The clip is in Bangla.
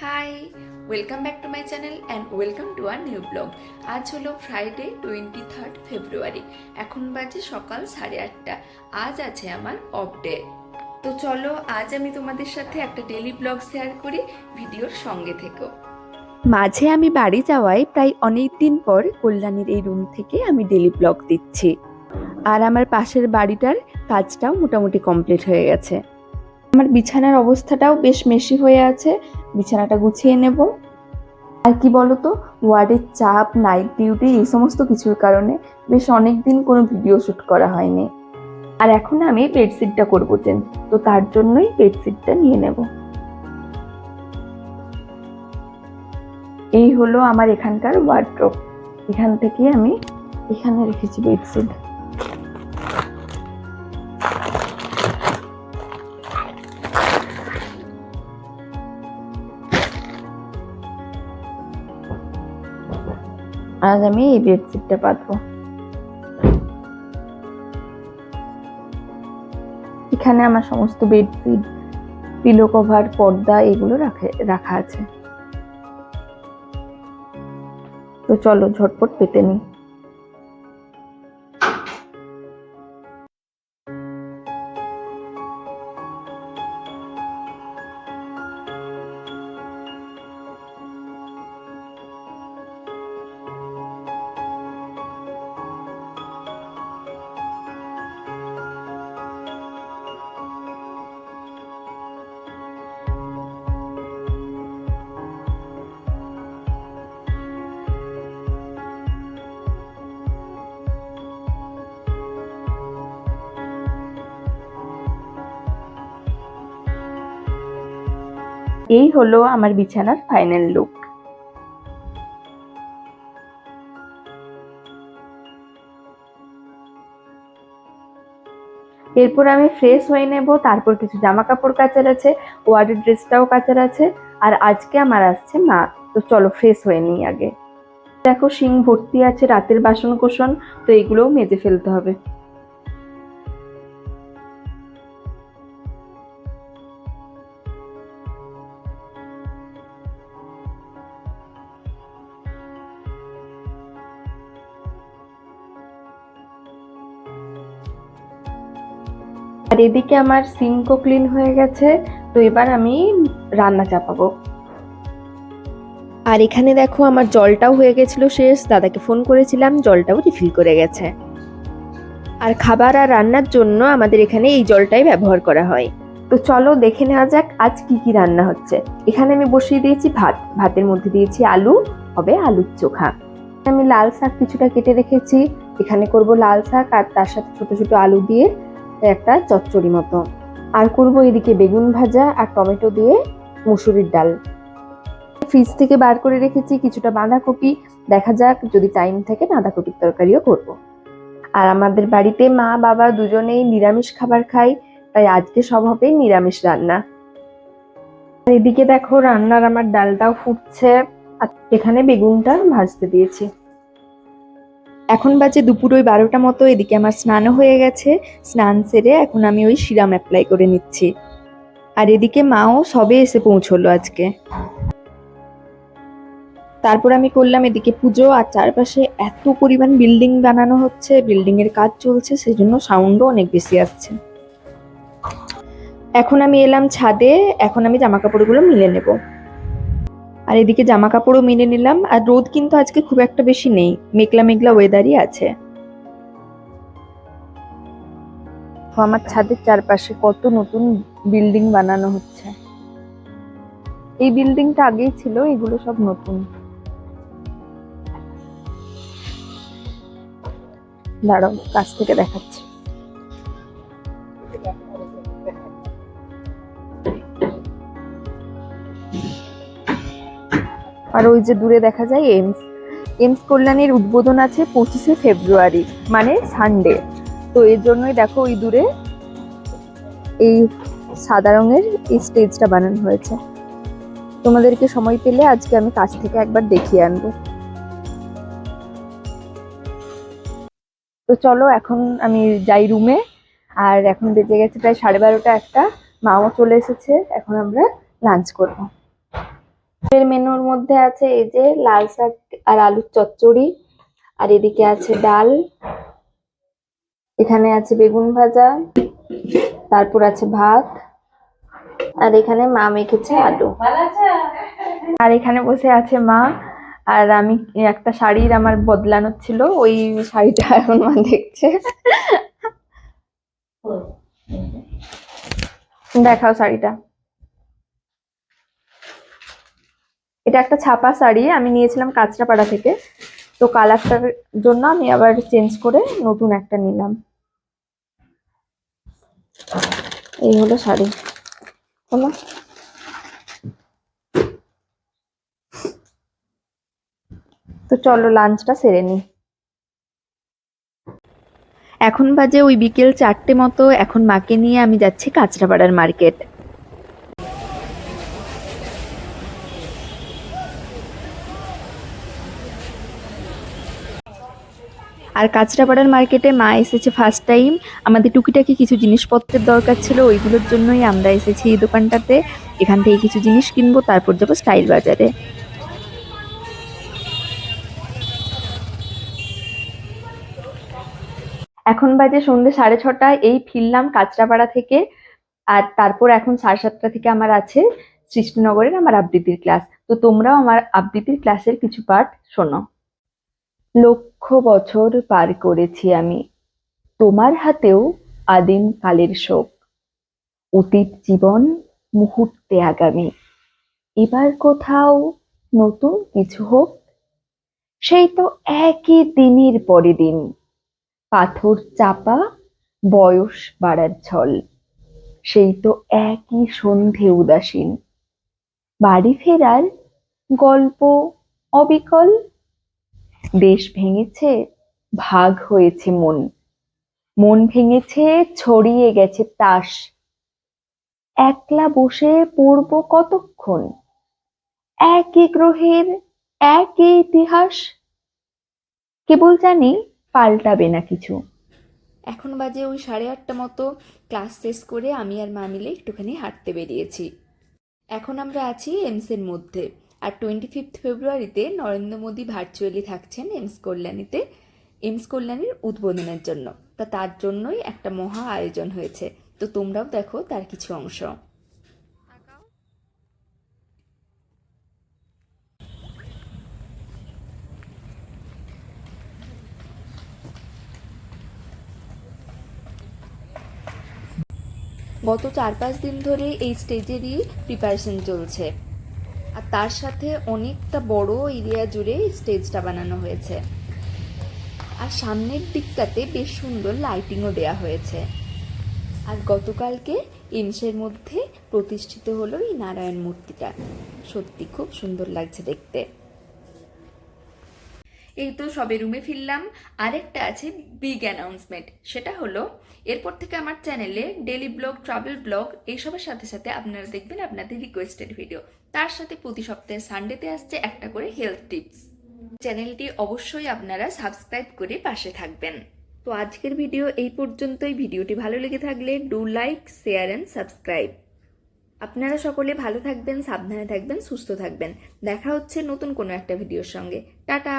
High, welcome back to my channel and welcome to our new blog. আজ হলো ফ্রাইডে 23 ফেব্রুয়ারি। এখন বাজে সকাল 8:30। আজ আছে আমার অফ ডে। তো চলো আজ আমি তোমাদের সাথে একটা ডেলি ব্লগ শেয়ার করি, ভিডিওর সঙ্গে থেকো। মাঝে আমি বাড়ি যাওয়ায় প্রায় অনেক দিন পর কল্যাণীর এই রুম থেকে আমি ডেলি ব্লগ দিচ্ছি। আর আমার পাশের বাড়িটার কাজটাও মোটামুটি কমপ্লিট হয়ে গেছে। আমার বিছানার অবস্থাটাও বেশ মেশি হয়ে আছে, বিছানাটা গুছিয়ে নেব। আর কি বলতো, ওয়ার্ডের চাপ, নাইট ডিউটি, এই সমস্ত কিছুর কারণে বেশ অনেক দিন কোনো ভিডিও শ্যুট করা হয়নি। আর এখন আমি বেডশিটটা করবো চেঞ্জ, তো তার জন্যই বেডশিটটা নিয়ে নেব। এই হলো আমার এখানকার ওয়ার্ড্রোব। এখান থেকে আমি এখানে রেখেছি বেডশিট। আজ আমি এই বেডশিটটা পাতবো। এখানে আমার সমস্ত বেডশিট, পিলো কভার, পর্দা এগুলো রাখা আছে। তো চলো ঝটপট পেতে নিই। এই হলো আমার বিছানার ফাইনাল লুক। এরপর আমি ফ্রেশ হয়ে নেব, তারপর কিছু জামা কাপড় কাচার আছে, ওয়ার্ডের ড্রেসটাও কাচার আছে। আর আজকে আমার আসছে মা, তো চলো ফ্রেশ হয়ে নিই আগে। দেখো সিঙ্ক ভর্তি আছে রাতের বাসন কোসন, তো এগুলোও মেজে ফেলতে হবে। আর এদিকে আমার সিঙ্কও ক্লিন হয়ে গেছে, তো এবার আমি রান্না চাপাবো। আর এখানে দেখো আমার জলটাও হয়ে গেছিল শেষ, দাদাকে ফোন করেছিলাম, জলটাও রিফিল করে গেছে। আর খাবার আর রান্নার জন্য আমাদের এখানে এই জলটাই ব্যবহার করা হয়। তো চলো দেখে নেওয়া যাক আজ কি কি রান্না হচ্ছে। এখানে আমি বসিয়ে দিয়েছি ভাত, ভাতের মধ্যে দিয়েছি আলু, হবে আলুর চোখা। আমি লাল শাক কিছুটা কেটে রেখেছি, এখানে করব লাল শাক আর তার সাথে ছোট ছোট আলু দিয়ে একটা চচ্চড়ি মতো। আর করব এদিকে বেগুন ভাজা আর টমেটো দিয়ে মুসুরির ডাল। ফ্রিজ থেকে বার করে রেখেছি কিছুটা বাঁধাকপি, দেখা যাক যদি টাইম থাকে বাঁধাকপির তরকারিও করব। আর আমাদের বাড়িতে মা বাবা দুজনেই নিরামিষ খাবার খাই, তাই আজকে সব হবে নিরামিষ রান্না। আর এদিকে দেখো রান্নার আমার ডালটাও ফুটছে, আর এখানে বেগুনটা ভাজতে দিয়েছি। এখন বাজে দুপুর ওই 12টা মতো। এদিকে আমার স্নানও হয়ে গেছে, স্নান সেরে এখন আমি ওই সিরাম অ্যাপ্লাই করে নিচ্ছি। আর এদিকে মাও সবে এসে পৌঁছলো আজকে। তারপর আমি করলাম এদিকে পুজো, আর চারপাশে এত পরিমাণ বিল্ডিং বানানো হচ্ছে, বিল্ডিং এর কাজ চলছে, সেজন্য সাউন্ডও অনেক বেশি আসছে। এখন আমি এলাম ছাদে, এখন আমি জামা কাপড়গুলো মিলে নেব। আর এদিকে জামা কাপড়ও মিলে নিলাম। আর রোদ কিন্তু আজকে খুব একটা বেশি নেই, মেঘলা মেঘলা ওয়েদারই আছে। আমার ছাদের চারপাশে কত নতুন বিল্ডিং বানানো হচ্ছে। এই বিল্ডিংটা আগেই ছিল, এগুলো সব নতুন। দাঁড়াও কাছ থেকে দেখাচ্ছি। আর ওই যে দূরে দেখা যায় এমস। এমস কল্যাণীর উদ্বোধন আছে 25শে ফেব্রুয়ারি, মানে সানডে। তো এর জন্যই দেখো ওই দূরে এই সাদা রঙের এই স্টেজটা বানানো হয়েছে। তোমাদেরকে সময় পেলে আজকে আমি কাছ থেকে একবার দেখিয়ে আনবো। তো চলো এখন আমি যাই রুমে। আর এখন বেজে গেছে প্রায় 12:30 একটা, মাও চলে এসেছে, এখন আমরা লাঞ্চ করবো। এর মেনুর মধ্যে আছে এই যে লাল শাক আর আলুর চচ্চড়ি, আর এদিকে আছে ডাল, এখানে আছে বেগুন ভাজা, তারপর আছে ভাত, আর এখানে মা মেখেছে আলু। আর এখানে বসে আছে মা, আর আমি একটা শাড়ির আমার বদলানোর ছিল, ওই শাড়িটা এখন মা দেখছে। দেখাও শাড়িটা। এটা একটা ছাপা শাড়ি, আমি নিয়েছিলাম কাঁচরাপাড়া থেকে, তো কালারটার জন্য আমি আবার চেঞ্জ করে নতুন একটা নিলাম। এই হলো শাড়ি। হলো, তো চলো লাঞ্চটা সেরে নিই। এখন বাজে ওই বিকেল 4টে মতো। এখন মাকে নিয়ে আমি যাচ্ছি কাঁচরাপাড়ার মার্কেট। আর কাঁচরাপাড়ার মার্কেটে মা এসেছে ফার্স্ট টাইম। আমাদের টুকিটাকি কিছু জিনিসপত্রের দরকার ছিল, ওইগুলোর জন্যই আমরা এসেছি এই দোকানটাতে। এখান থেকে কিছু জিনিস কিনবো, তারপর যাবো স্টাইল বাজারে। এখন বাজে সন্ধ্যে 6:30। এই ফিরলাম কাঁচরাপাড়া থেকে। আর তারপর এখন 7:30 থেকে আমার আছে সৃষ্টিনগরের আমার আবৃত্তির ক্লাস। তো তোমরাও আমার আবৃত্তির ক্লাসের কিছু পার্ট শোনো। লক্ষ বছর পার করেছি আমি, তোমার হাতেও আদিম কালের শোক। অতীত জীবন মুহূর্তে আগামী, এবার কোথাও নতুন কিছু হোক। সেই তো একই দিনের পরে দিন, পাথর চাপা বয়স বাড়ার ছল। সেই তো একই সন্ধে উদাসীন, বাড়ি ফেরার গল্প অবিকল। দেশ ভেঙেছে, ভাগ হয়েছে মন, মন ভেঙেছে, ছড়িয়ে গেছে তাস। একলা বসে পড়বো কতক্ষণ, একই গ্রহের একই ইতিহাস। কেবল জানি পাল্টাবে না কিছু। এখন বাজে ওই 8:30 মতো। ক্লাস শেষ করে আমি আর মা মিলে একটুখানি হাঁটতে বেরিয়েছি। এখন আমরা আছি এমসের মধ্যে। আর 25 ফেব্রুয়ারিতে নরেন্দ্র মোদী ভার্চুয়ালি থাকছেন এমস কল্যাণীতে, এমস কল্যাণীর উদ্বোধনের জন্য। তার জন্যই একটা মহা আয়োজন হয়েছে। তো তোমরাও দেখো তার কিছু অংশ। গত 4-5 দিন ধরে এই স্টেজেরই প্রিপারেশন চলছে, আর তার সাথে অনেকটা বড় এরিয়া জুড়ে স্টেজটা বানানো হয়েছে। আর সামনের দিকটাতে বেশ সুন্দর লাইটিংও দেয়া হয়েছে। আর গতকালকে এমসের মধ্যে প্রতিষ্ঠিত হলো এই নারায়ণ মূর্তিটা। সত্যি খুব সুন্দর লাগছে দেখতে। এই তো সবে রুমে ফিরলাম। আরেকটা আছে বিগ অ্যানাউন্সমেন্ট, সেটা হলো এরপর থেকে আমার চ্যানেলে ডেলি ব্লগ, ট্রাভেল ব্লগ এইসবের সাথে সাথে আপনারা দেখবেন আপনাদের রিকোয়েস্টেড ভিডিও। তার সাথে প্রতি সপ্তাহে সানডেতে আসছে একটা করে হেলথ টিপস। চ্যানেলটি অবশ্যই আপনারা সাবস্ক্রাইব করে পাশে থাকবেন। তো আজকের ভিডিও এই পর্যন্তই। ভিডিওটি ভালো লেগে থাকলে do like, share and subscribe. আপনারা সকলে ভালো থাকবেন, সাবধানে থাকবেন, সুস্থ থাকবেন। দেখা হচ্ছে নতুন কোনো একটা ভিডিওর সঙ্গে। টাটা।